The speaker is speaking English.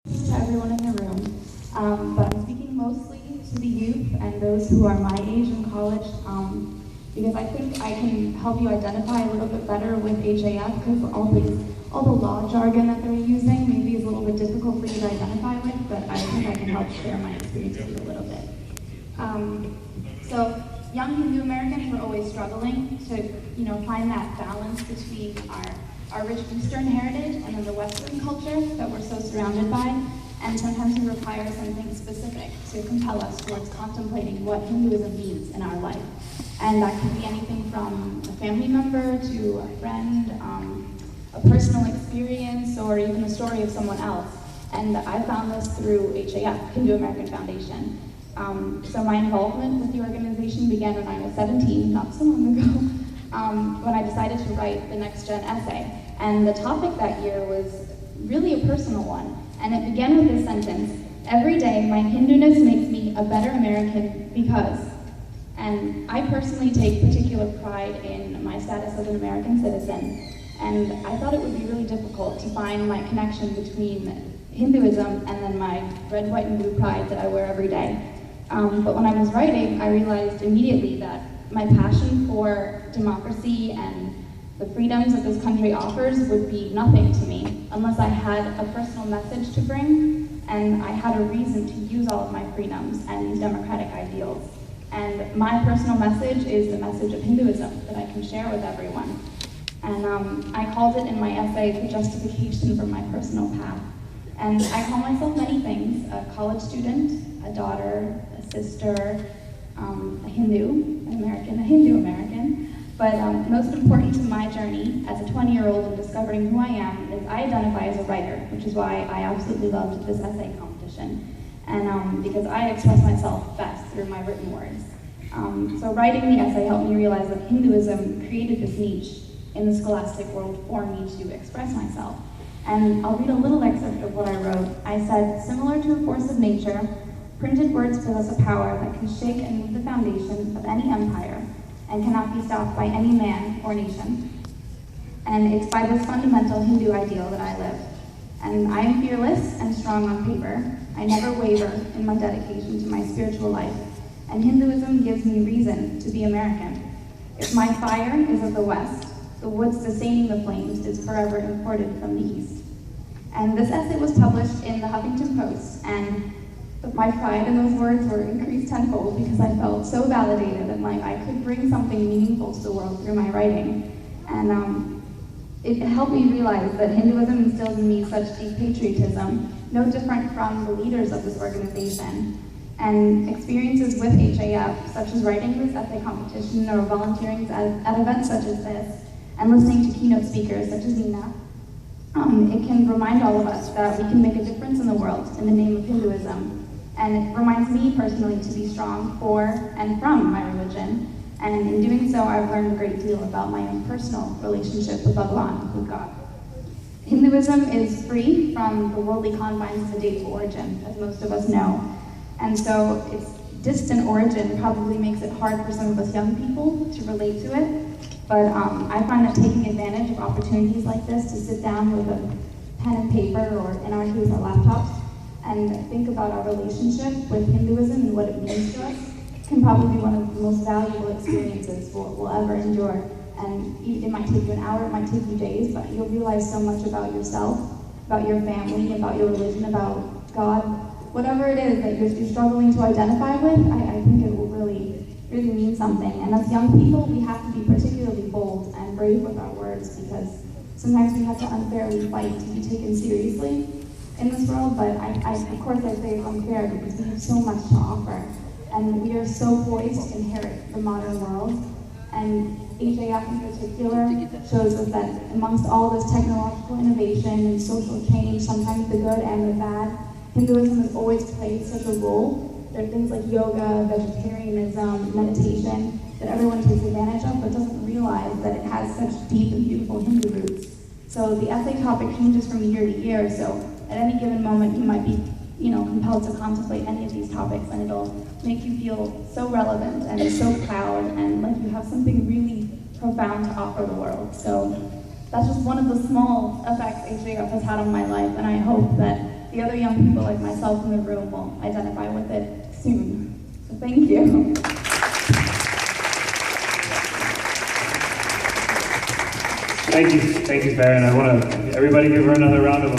To everyone in the room, but I'm speaking mostly to the youth and those who are my age in college, because I think I can help you identify a little bit better with HAF, because all the law jargon that they're using maybe is a little bit difficult for you to identify with, but I think I can help share my experience with you a little bit. So young Hindu Americans are always struggling to find that balance between our rich Eastern heritage and then the Western culture that we're so surrounded by, and sometimes we require something specific to compel us towards contemplating what Hinduism means in our life. And that could be anything from a family member to a friend, a personal experience, or even the story of someone else. And I found this through HAF, Hindu American Foundation. So my involvement with the organization began when I was 17, not so long ago, when I decided to write the NextGen Essay. And the topic that year was really a personal one. And it began with this sentence: "Every day, my Hinduness makes me a better American because..." And I personally take particular pride in my status as an American citizen. And I thought it would be really difficult to find my connection between Hinduism and then my red, white, and blue pride that I wear every day. But when I was writing, I realized immediately that my passion for democracy and the freedoms that this country offers would be nothing to me unless I had a personal message to bring and I had a reason to use all of my freedoms and these democratic ideals. And my personal message is the message of Hinduism that I can share with everyone. And I called it in my essay the justification for my personal path. And I call myself many things: a college student, a daughter, a sister, a Hindu American. But most important to my journey as a 20-year-old in discovering who I am is I identify as a writer, which is why I absolutely loved this essay competition. And because I express myself best through my written words. So writing the essay helped me realize that Hinduism created this niche in the scholastic world for me to express myself. And I'll read a little excerpt of what I wrote. I said, "Similar to a force of nature, printed words possess a power that can shake and move the foundation of any empire and cannot be stopped by any man or nation. And it's by this fundamental Hindu ideal that I live. And I am fearless and strong on paper. I never waver in my dedication to my spiritual life. And Hinduism gives me reason to be American. If my fire is of the West, the wood sustaining the flames is forever imported from the East." And this essay was published in the Huffington Post, and my pride in those words were increased tenfold because I felt so validated that I could bring something meaningful to the world through my writing. And it helped me realize that Hinduism instills in me such deep patriotism, no different from the leaders of this organization. And experiences with HAF, such as writing this essay competition or volunteering at events such as this, and listening to keynote speakers such as Nina, it can remind all of us that we can make a difference in the world in the name of Hinduism. And it reminds me personally to be strong for and from my religion. And in doing so, I've learned a great deal about my own personal relationship with Bhagwan, with God. Hinduism is free from the worldly confines of the date of origin, as most of us know. And so its distant origin probably makes it hard for some of us young people to relate to it. But I find that taking advantage of opportunities like this to sit down with a pen and paper, or in our case, our laptops, and think about our relationship with Hinduism and what it means to us can probably be one of the most valuable experiences we'll ever endure. And it might take you an hour, it might take you days, but you'll realize so much about yourself, about your family, about your religion, about God. Whatever it is that you're struggling to identify with, I think it will really mean something. And as young people, we have to be particularly bold and brave with our words, because sometimes we have to unfairly fight to be taken seriously in this world. But of course I say it's unfair because we have so much to offer. And we are so poised to inherit the modern world. And HAF in particular shows us that amongst all this technological innovation and social change, sometimes the good and the bad, Hinduism has always played such a role. There are things like yoga, vegetarianism, meditation that everyone takes advantage of but doesn't realize that it has such deep and beautiful Hindu roots. So the essay topic changes from year to year, so at any given moment you might be compelled to contemplate any of these topics, and it'll make you feel so relevant and so proud and like you have something really profound to offer the world. So that's just one of the small effects HAF has had on my life, and I hope that the other young people like myself in the room will identify with it soon. So thank you. Thank you, Faren. I want to, everybody give her another round of applause.